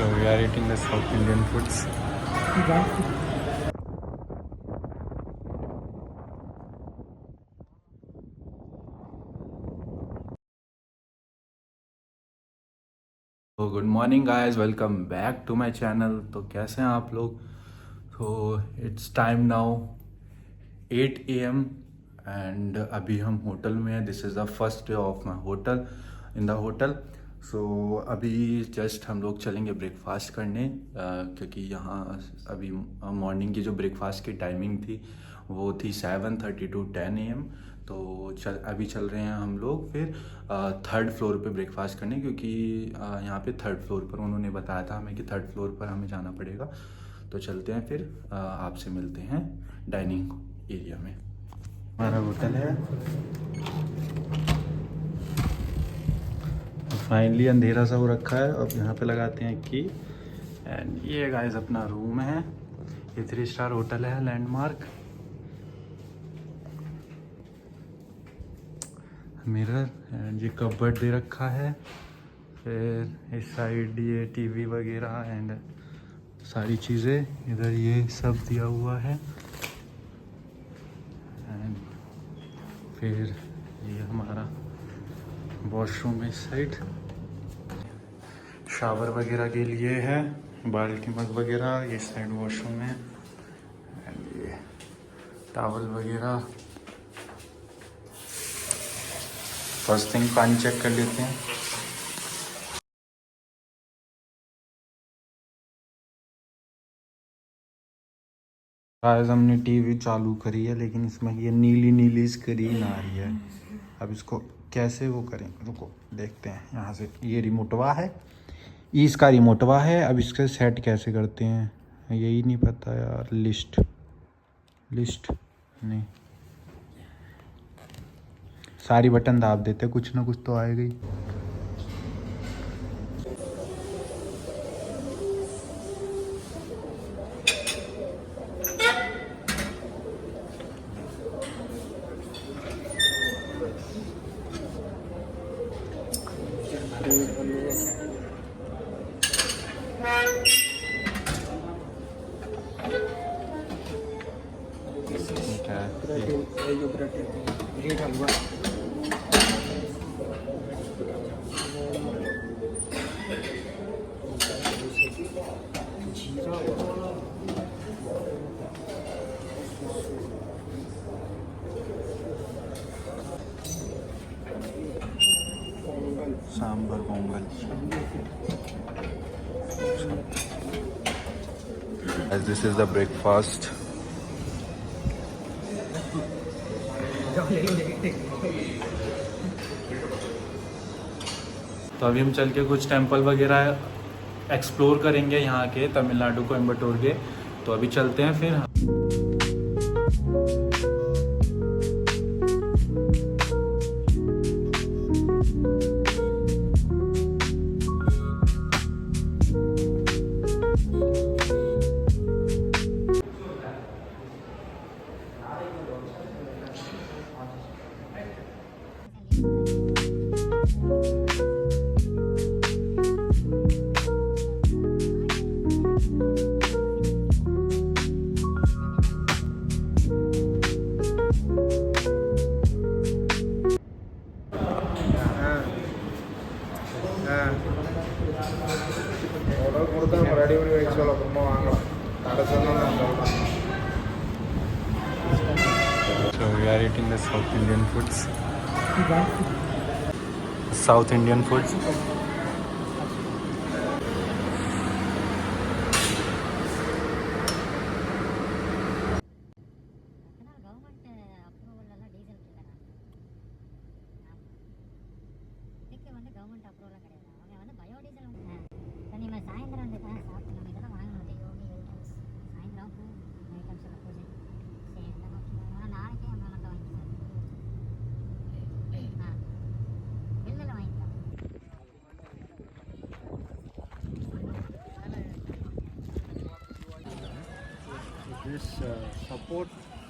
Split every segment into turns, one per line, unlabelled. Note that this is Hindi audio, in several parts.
So we are eating the South Indian foods. तो good morning guys, welcome back to my channel. तो कैसे हैं आप लोग? तो it's time now 8 AM and अभी हम होटल में हैं। This is the first day of my hotel in the hotel. So अभी जस्ट हम लोग चलेंगे ब्रेकफास्ट करने, क्योंकि यहाँ अभी मॉर्निंग की जो ब्रेकफास्ट की टाइमिंग थी वो थी 7:30 to 10 AM। तो अभी चल रहे हैं हम लोग फिर थर्ड फ्लोर पे ब्रेकफास्ट करने, क्योंकि यहाँ पे थर्ड फ्लोर पर उन्होंने बताया था हमें कि थर्ड फ्लोर पर हमें जाना पड़ेगा। तो चलते हैं फिर, आपसे मिलते हैं डाइनिंग एरिया में। हमारा होटल है। फाइनली अंधेरा सा हो रखा है, अब यहाँ पे लगाते हैं की। एंड ये गाइस अपना रूम है। ये 3 स्टार होटल है, लैंडमार्क। मिरर एंड ये कबर्ड दे रखा है। फिर इस साइड ये टीवी वगैरह एंड सारी चीज़ें, इधर ये सब दिया हुआ है। एंड फिर ये हमारा वॉशरूम इस साइड, शावर वगैरह के लिए है, बाल्टी मग वगैरह। ये साइड वॉशरूम है एंड ये टॉवल वगैरह। फर्स्ट थिंग पानी चेक कर लेते हैं। आज हमने टीवी चालू करी है, लेकिन इसमें ये नीली नीली स्क्रीन आ रही है। अब इसको कैसे वो करें, रुको देखते हैं। यहाँ से ये रिमोटवा है, ये इसका रिमोटवा है। अब इसका सेट कैसे करते हैं यही नहीं पता यार। लिस्ट नहीं, सारी बटन दाब देते, कुछ ना कुछ तो आएगा ही। Sambar Pongal. As this is the breakfast. तो अभी हम चल के कुछ टेंपल वगैरह एक्सप्लोर करेंगे यहाँ के, तमिलनाडु कोयम्बटूर के। तो अभी चलते हैं फिर। So we are eating the South Indian foods. South Indian foods.
This support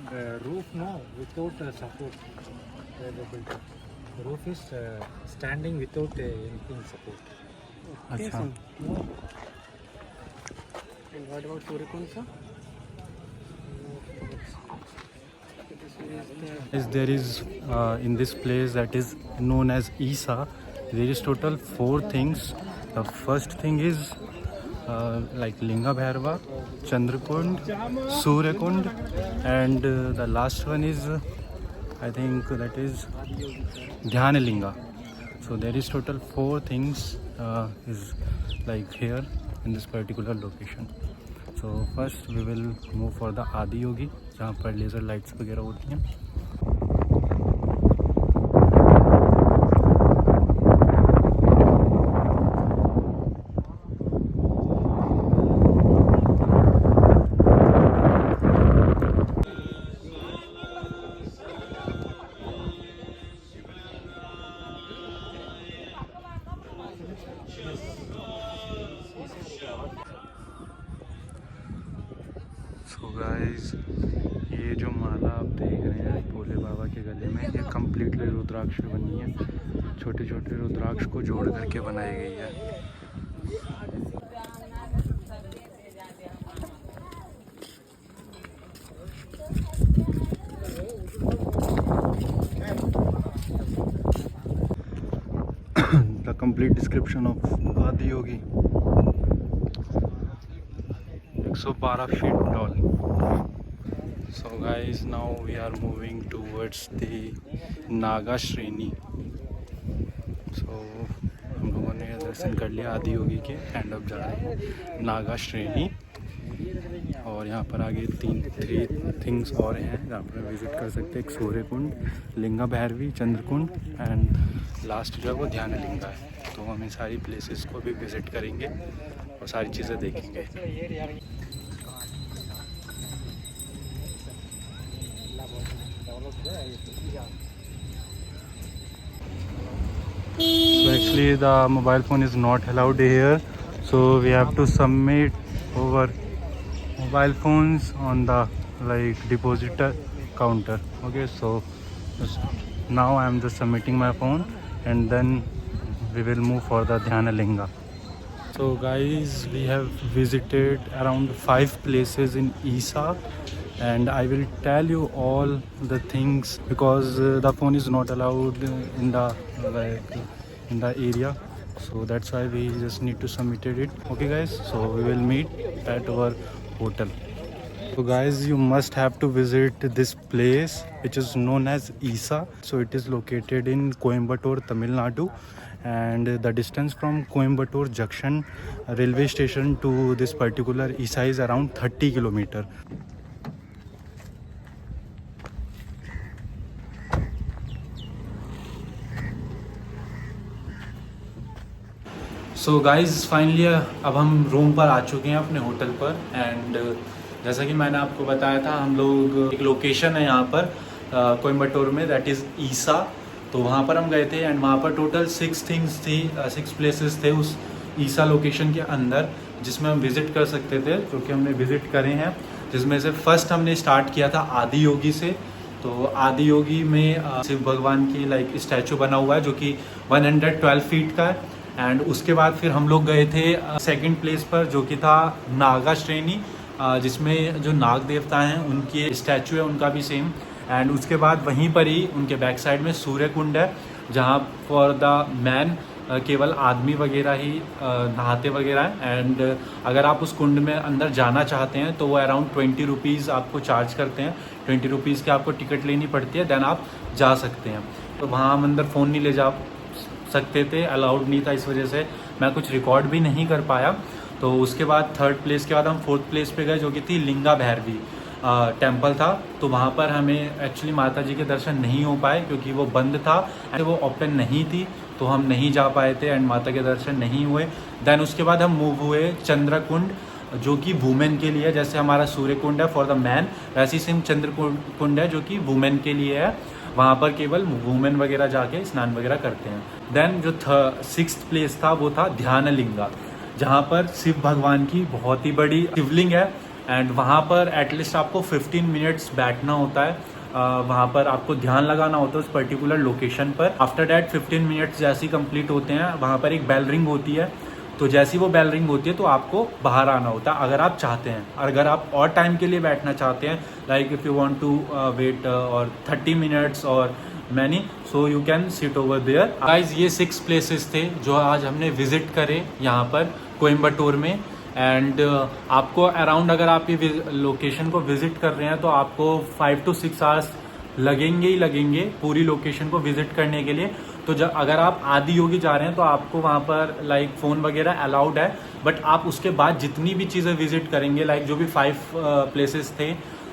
the roof, no, without support. The roof is standing without anything support.
अच्छा,
What about Surikund, sir?
Is there is in this place that is known as Isa, there is total 4 things. The first thing is like Linga Bhairava, Chandrakund, Suryakund, and the last one is I think that is Dhyanalinga. So there is total 4 things is like here in this particular location. So first we will move for the Adi Yogi, जहाँ पर लेज़र लाइट्स वगैरह होती हैं. सो गाइस, ये जो माला आप देख रहे हैं भोले बाबा के गले में, ये कम्प्लीटली रुद्राक्ष बनी है. छोटे छोटे रुद्राक्ष को जोड़ करके बनाई गई है. The complete description of Adi Yogi. 112 feet tall. So guys, now we are moving towards the Naga Shreni. So हम लोगों ने दर्शन कर लिया आदि योगी के, एंड अब जा रहे हैं नागा श्रेणी. और यहाँ पर आगे 3 थिंग्स और हैं जहाँ पर विज़िट कर सकते हैं. एक सूर्य कुंड, लिंगा भैरवी, चंद्रकुंड, एंड लास्ट जो है वो ध्यान लिंगा है. तो हम इन सारी प्लेसेस को भी विज़िट करेंगे और सारी चीज़ें देखेंगे. So actually the mobile phone is not allowed here, so we have to submit our mobile phones on the like depositor counter. Okay, so now I am just submitting my phone and then we will move for the Dhyanalinga. So guys, we have visited around 5 places in Isa, and I will tell you all the things because the phone is not allowed in the in the area, so that's why we just need to submit it. Okay guys, so we will meet at our hotel. So guys, you must have to visit this place which is known as Isa. So it is located in Coimbatore, Tamil Nadu, and the distance from Coimbatore Junction railway station to this particular Isa is around 30 kilometers. So guys, finally अब हम रूम पर आ चुके हैं अपने होटल पर. एंड जैसा कि मैंने आपको बताया था, हम लोग एक लोकेशन है यहाँ पर कोयम्बटूर में, दैट इज़ ईसा. तो वहाँ पर हम गए थे एंड वहाँ पर टोटल 6 थिंग्स थी, 6 प्लेसेस थे उस ईसा लोकेशन के अंदर जिसमें हम विज़िट कर सकते थे, जो कि हमने विज़िट करे हैं. जिसमें से फर्स्ट हमने स्टार्ट किया था आदि योगी से. तो आदि योगी में शिव भगवान की लाइक स्टैचू बना हुआ है जो कि 112 फीट का है. एंड उसके बाद फिर हम लोग गए थे सेकंड प्लेस पर जो कि था नागा श्रेणी, जिसमें जो नाग देवता हैं उनकी स्टैचू है, उनका भी सेम. एंड उसके बाद वहीं पर ही उनके बैक साइड में सूर्य कुंड है जहाँ फॉर द मैन केवल आदमी वगैरह ही नहाते वगैरह हैं. एंड अगर आप उस कुंड में अंदर जाना चाहते हैं तो वो अराउंड 20 रुपीज़ आपको चार्ज करते हैं. 20 रुपीज़ की आपको टिकट लेनी पड़ती है, देन आप जा सकते हैं. तो वहाँ हम अंदर फ़ोन नहीं ले जा सकते थे, अलाउड नहीं था, इस वजह से मैं कुछ रिकॉर्ड भी नहीं कर पाया. तो उसके बाद थर्ड प्लेस के बाद हम फोर्थ प्लेस पे गए जो कि थी लिंगा भैरवी टेम्पल था. तो वहाँ पर हमें एक्चुअली माता जी के दर्शन नहीं हो पाए क्योंकि वो बंद था एंड वो ओपन नहीं थी, तो हम नहीं जा पाए थे एंड माता के दर्शन नहीं हुए. देन उसके बाद हम मूव हुए चंद्रकुंड जो कि वुमेन के लिए, जैसे हमारा सूर्य कुंड है फॉर द मैन, वैसे ही सेम चंद्र कुंड है जो कि वुमेन के लिए है. वहाँ पर केवल वुमेन वगैरह जाके स्नान वगैरह करते हैं. देन जो 6th प्लेस था वो था ध्यानलिंगा, जहाँ पर शिव भगवान की बहुत ही बड़ी शिवलिंग है. एंड वहाँ पर एटलीस्ट आपको 15 मिनट्स बैठना होता है, वहाँ पर आपको ध्यान लगाना होता है उस पर्टिकुलर लोकेशन पर. आफ्टर डैट 15 मिनट्स जैसे ही कंप्लीट होते हैं वहाँ पर एक बेल रिंग होती है तो जैसी वो बेल रिंग होती है तो आपको बाहर आना होता है अगर आप चाहते हैं। अगर आप और टाइम के लिए बैठना चाहते हैं, like if you want to wait और 30 मिनट्स और many, so you can sit over there. Guys ये 6 प्लेसेस थे जो आज हमने विजिट करे यहाँ पर कोयम्बटूर में। एंड आपको अराउंड, अगर आप ये लोकेशन को विजिट कर रहे हैं तो आपको 5 to 6 आवर्स लगेंगे ही लगेंगे पूरी लोकेशन को विजिट करने के लिए। तो जब अगर आप आदि योगी जा रहे हैं तो आपको वहाँ पर लाइक फ़ोन वगैरह अलाउड है, बट आप उसके बाद जितनी भी चीज़ें विजिट करेंगे, लाइक जो भी 5 प्लेसेस थे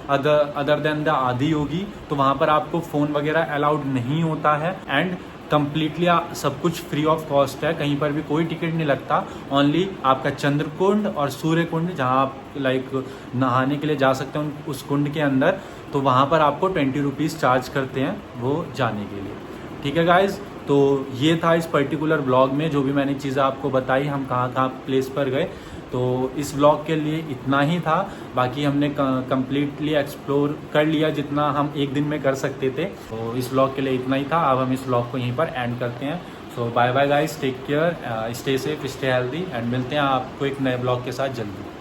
अदर देन द आदि योगी, तो वहाँ पर आपको फ़ोन वगैरह अलाउड नहीं होता है। एंड कम्प्लीटली सब कुछ फ्री ऑफ कॉस्ट है, कहीं पर भी कोई टिकट नहीं लगता। ओनली आपका चंद्रकुंड और सूर्य कुंड, जहाँ आप लाइक नहाने के लिए जा सकते हैं उस कुंड के अंदर, तो वहाँ पर आपको 20 रुपीज़ चार्ज करते हैं वो जाने के लिए। ठीक है गाइज, तो ये था इस पर्टिकुलर ब्लॉग में जो भी मैंने चीज़ें आपको बताई, हम कहाँ कहाँ प्लेस पर गए। तो इस ब्लॉग के लिए इतना ही था, बाकी हमने कम्प्लीटली एक्सप्लोर कर लिया जितना हम एक दिन में कर सकते थे। तो इस ब्लॉग के लिए इतना ही था, अब हम इस ब्लॉग को यहीं पर एंड करते हैं। So bye bye guys, take care, stay safe, stay healthy, and मिलते हैं आपको एक नए ब्लॉग के साथ जल्दी।